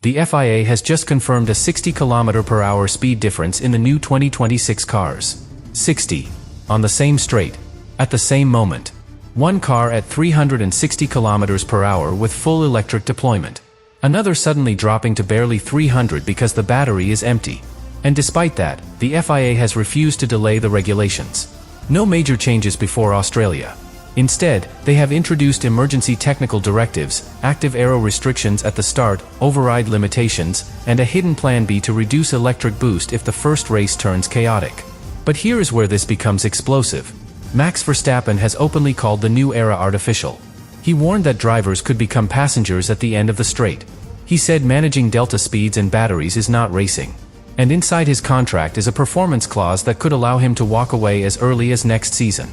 The FIA has just confirmed a 60 km/h speed difference in the new 2026 cars. 60. On the same straight. At the same moment. One car at 360 km/h with full electric deployment. Another suddenly dropping to barely 300 because the battery is empty. And despite that, the FIA has refused to delay the regulations. No major changes before Australia. Instead, they have introduced emergency technical directives, active aero restrictions at the start, override limitations, and a hidden plan B to reduce electric boost if the first race turns chaotic. But here is where this becomes explosive. Max Verstappen has openly called the new era artificial. He warned that drivers could become passengers at the end of the straight. He said managing delta speeds and batteries is not racing. And inside his contract is a performance clause that could allow him to walk away as early as next season.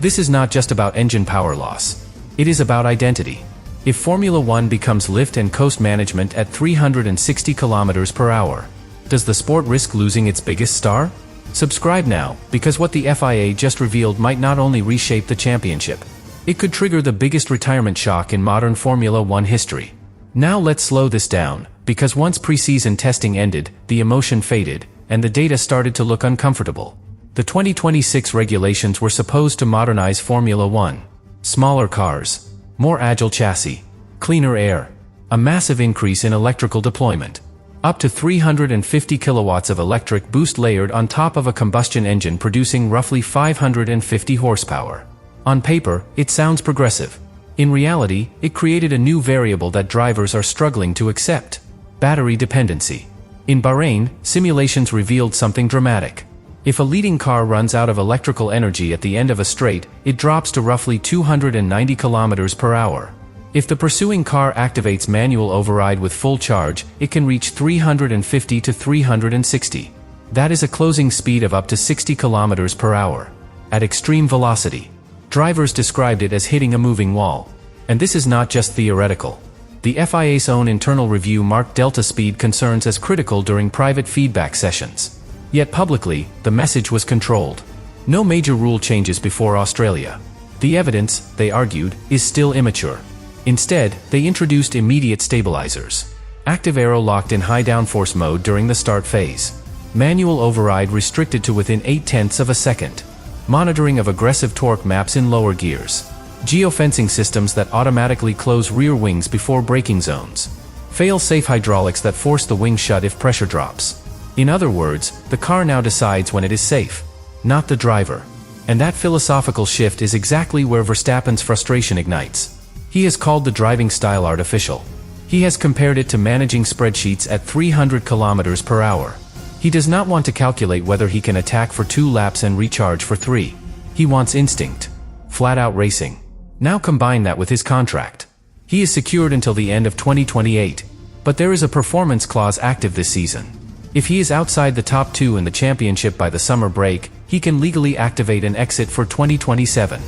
This is not just about engine power loss. It is about identity. If Formula One becomes lift and coast management at 360 km/h, does the sport risk losing its biggest star? Subscribe now, because what the FIA just revealed might not only reshape the championship. It could trigger the biggest retirement shock in modern Formula One history. Now let's slow this down, because once preseason testing ended, the emotion faded, and the data started to look uncomfortable. The 2026 regulations were supposed to modernize Formula One. Smaller cars, more agile chassis, cleaner air, a massive increase in electrical deployment. Up to 350 kilowatts of electric boost layered on top of a combustion engine producing roughly 550 horsepower. On paper, it sounds progressive. In reality, it created a new variable that drivers are struggling to accept: battery dependency. In Bahrain, simulations revealed something dramatic. If a leading car runs out of electrical energy at the end of a straight, it drops to roughly 290 km/h. If the pursuing car activates manual override with full charge, it can reach 350 to 360. That is a closing speed of up to 60 km/h. At extreme velocity. Drivers described it as hitting a moving wall. And this is not just theoretical. The FIA's own internal review marked delta speed concerns as critical during private feedback sessions. Yet publicly, the message was controlled. No major rule changes before Australia. The evidence, they argued, is still immature. Instead, they introduced immediate stabilizers. Active aero locked in high downforce mode during the start phase. Manual override restricted to within 0.8 of a second. Monitoring of aggressive torque maps in lower gears. Geofencing systems that automatically close rear wings before braking zones. Fail-safe hydraulics that force the wing shut if pressure drops. In other words, the car now decides when it is safe, not the driver. And that philosophical shift is exactly where Verstappen's frustration ignites. He has called the driving style artificial. He has compared it to managing spreadsheets at 300 km/h. He does not want to calculate whether he can attack for 2 laps and recharge for 3. He wants instinct. Flat-out racing. Now combine that with his contract. He is secured until the end of 2028. But there is a performance clause active this season. If he is outside the top 2 in the championship by the summer break, he can legally activate an exit for 2027.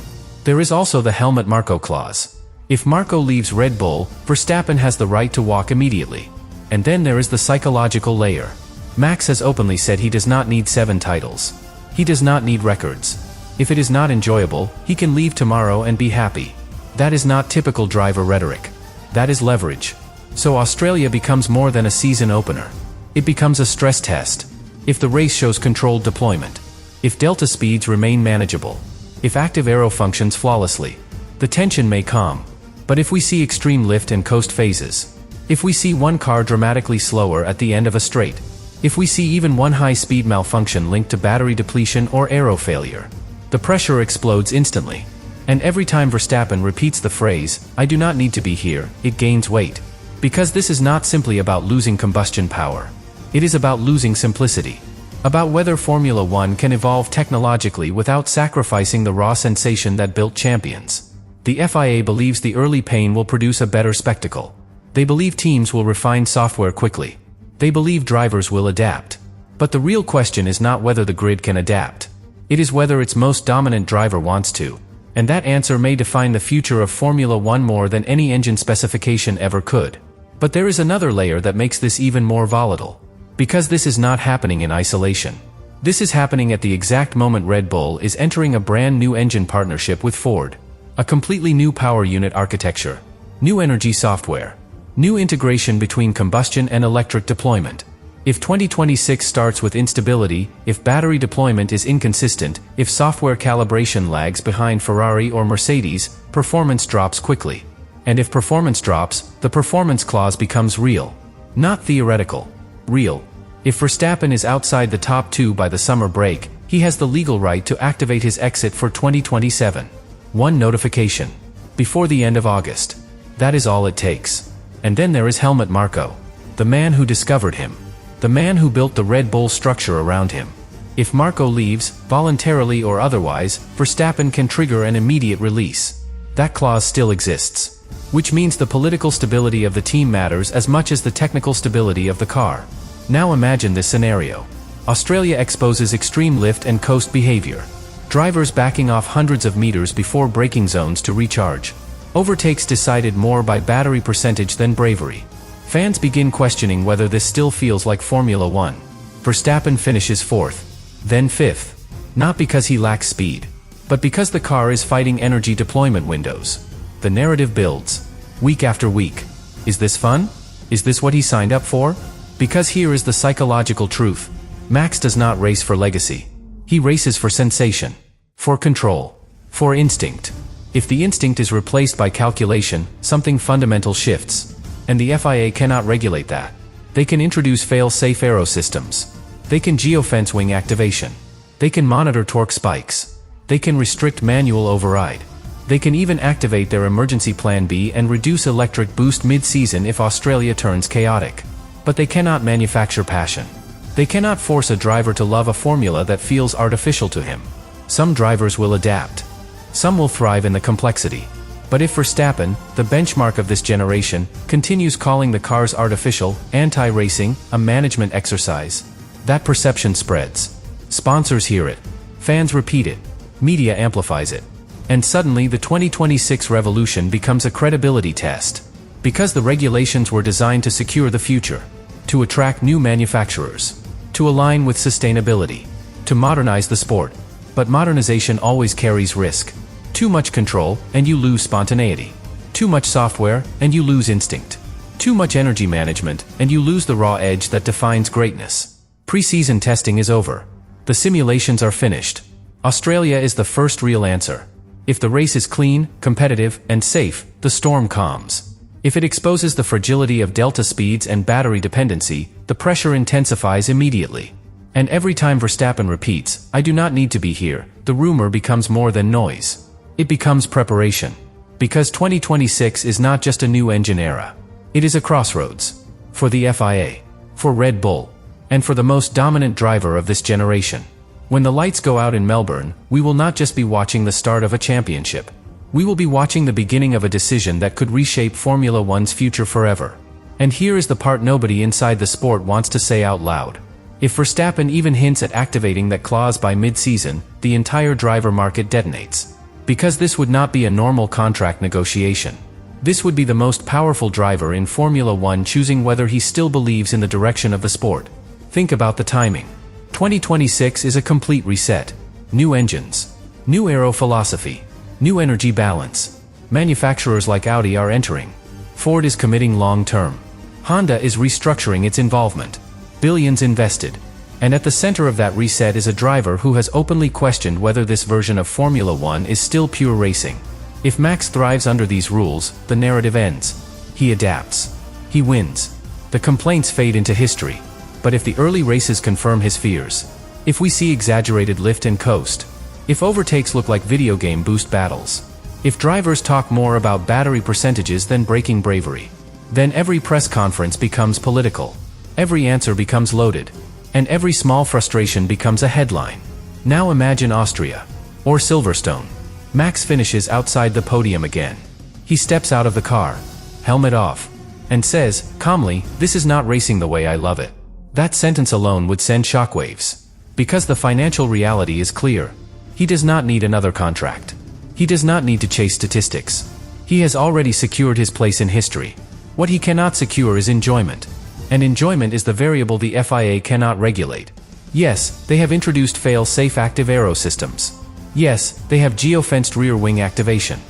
There is also the helmet Marco clause. If Marco leaves Red Bull, Verstappen has the right to walk immediately. And then there is the psychological layer. Max has openly said he does not need 7 titles. He does not need records. If it is not enjoyable, he can leave tomorrow and be happy. That is not typical driver rhetoric. That is leverage. So Australia becomes more than a season opener. It becomes a stress test. If the race shows controlled deployment. If delta speeds remain manageable. If active aero functions flawlessly. The tension may calm. But if we see extreme lift and coast phases. If we see one car dramatically slower at the end of a straight. If we see even one high-speed malfunction linked to battery depletion or aero failure. The pressure explodes instantly. And every time Verstappen repeats the phrase, "I do not need to be here," it gains weight. Because this is not simply about losing combustion power. It is about losing simplicity. About whether Formula One can evolve technologically without sacrificing the raw sensation that built champions. The FIA believes the early pain will produce a better spectacle. They believe teams will refine software quickly. They believe drivers will adapt. But the real question is not whether the grid can adapt. It is whether its most dominant driver wants to. And that answer may define the future of Formula One more than any engine specification ever could. But there is another layer that makes this even more volatile. Because this is not happening in isolation. This is happening at the exact moment Red Bull is entering a brand new engine partnership with Ford. A completely new power unit architecture. New energy software. New integration between combustion and electric deployment. If 2026 starts with instability, if battery deployment is inconsistent, if software calibration lags behind Ferrari or Mercedes, performance drops quickly. And if performance drops, the performance clause becomes real. Not theoretical. Real. If Verstappen is outside the top 2 by the summer break, he has the legal right to activate his exit for 2027. One notification. Before the end of August. That is all it takes. And then there is Helmut Marko. The man who discovered him. The man who built the Red Bull structure around him. If Marko leaves, voluntarily or otherwise, Verstappen can trigger an immediate release. That clause still exists. Which means the political stability of the team matters as much as the technical stability of the car. Now imagine this scenario. Australia exposes extreme lift and coast behavior. Drivers backing off hundreds of meters before braking zones to recharge. Overtakes decided more by battery percentage than bravery. Fans begin questioning whether this still feels like Formula One. Verstappen finishes 4th. Then 5th. Not because he lacks speed, but because the car is fighting energy deployment windows. The narrative builds. Week after week. Is this fun? Is this what he signed up for? Because here is the psychological truth. Max does not race for legacy. He races for sensation. For control. For instinct. If the instinct is replaced by calculation, something fundamental shifts. And the FIA cannot regulate that. They can introduce fail-safe aero systems. They can geofence wing activation. They can monitor torque spikes. They can restrict manual override. They can even activate their emergency plan B and reduce electric boost mid-season if Australia turns chaotic. But they cannot manufacture passion. They cannot force a driver to love a formula that feels artificial to him. Some drivers will adapt. Some will thrive in the complexity. But if Verstappen, the benchmark of this generation, continues calling the cars artificial, anti-racing, a management exercise, that perception spreads. Sponsors hear it. Fans repeat it. Media amplifies it. And suddenly the 2026 revolution becomes a credibility test. Because the regulations were designed to secure the future. To attract new manufacturers. To align with sustainability. To modernize the sport. But modernization always carries risk. Too much control, and you lose spontaneity. Too much software, and you lose instinct. Too much energy management, and you lose the raw edge that defines greatness. Preseason testing is over. The simulations are finished. Australia is the first real answer. If the race is clean, competitive, and safe, the storm calms. If it exposes the fragility of delta speeds and battery dependency, the pressure intensifies immediately. And every time Verstappen repeats, "I do not need to be here," the rumor becomes more than noise. It becomes preparation. Because 2026 is not just a new engine era. It is a crossroads. For the FIA. For Red Bull. And for the most dominant driver of this generation. When the lights go out in Melbourne, we will not just be watching the start of a championship. We will be watching the beginning of a decision that could reshape Formula One's future forever. And here is the part nobody inside the sport wants to say out loud. If Verstappen even hints at activating that clause by mid-season, the entire driver market detonates. Because this would not be a normal contract negotiation. This would be the most powerful driver in Formula One choosing whether he still believes in the direction of the sport. Think about the timing. 2026 is a complete reset. New engines. New aero philosophy. New energy balance. Manufacturers like Audi are entering. Ford is committing long-term. Honda is restructuring its involvement. Billions invested. And at the center of that reset is a driver who has openly questioned whether this version of Formula One is still pure racing. If Max thrives under these rules, the narrative ends. He adapts. He wins. The complaints fade into history. But if the early races confirm his fears, if we see exaggerated lift and coast, if overtakes look like video game boost battles, if drivers talk more about battery percentages than braking bravery, then every press conference becomes political. Every answer becomes loaded. And every small frustration becomes a headline. Now imagine Austria. Or Silverstone. Max finishes outside the podium again. He steps out of the car, helmet off, and says, calmly, "This is not racing the way I love it." That sentence alone would send shockwaves. Because the financial reality is clear. He does not need another contract. He does not need to chase statistics. He has already secured his place in history. What he cannot secure is enjoyment. And enjoyment is the variable the FIA cannot regulate. Yes, they have introduced fail-safe active aero systems. Yes, they have geofenced rear wing activation.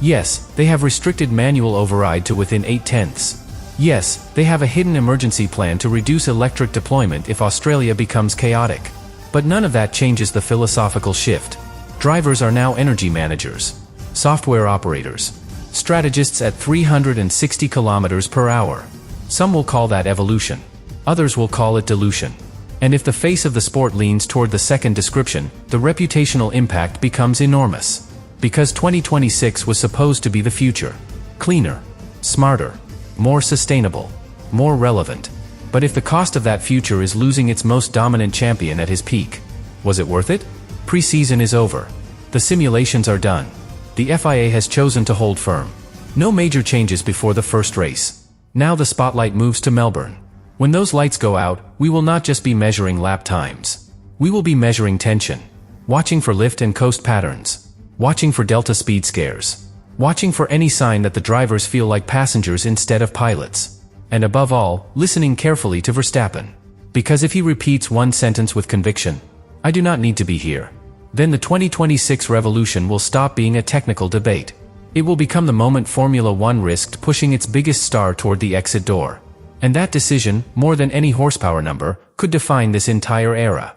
Yes, they have restricted manual override to within 0.8. Yes, they have a hidden emergency plan to reduce electric deployment if Australia becomes chaotic. But none of that changes the philosophical shift. Drivers are now energy managers, software operators, strategists at 360 kilometers per hour. Some will call that evolution. Others will call it dilution. And if the face of the sport leans toward the second description, the reputational impact becomes enormous. Because 2026 was supposed to be the future. Cleaner, smarter, more sustainable, more relevant. But if the cost of that future is losing its most dominant champion at his peak, was it worth it? Preseason is over. The simulations are done. The FIA has chosen to hold firm. No major changes before the first race. Now the spotlight moves to Melbourne. When those lights go out, we will not just be measuring lap times. We will be measuring tension. Watching for lift and coast patterns. Watching for delta speed scares. Watching for any sign that the drivers feel like passengers instead of pilots. And above all, listening carefully to Verstappen. Because if he repeats one sentence with conviction, "I do not need to be here," then the 2026 revolution will stop being a technical debate. It will become the moment Formula One risked pushing its biggest star toward the exit door. And that decision, more than any horsepower number, could define this entire era.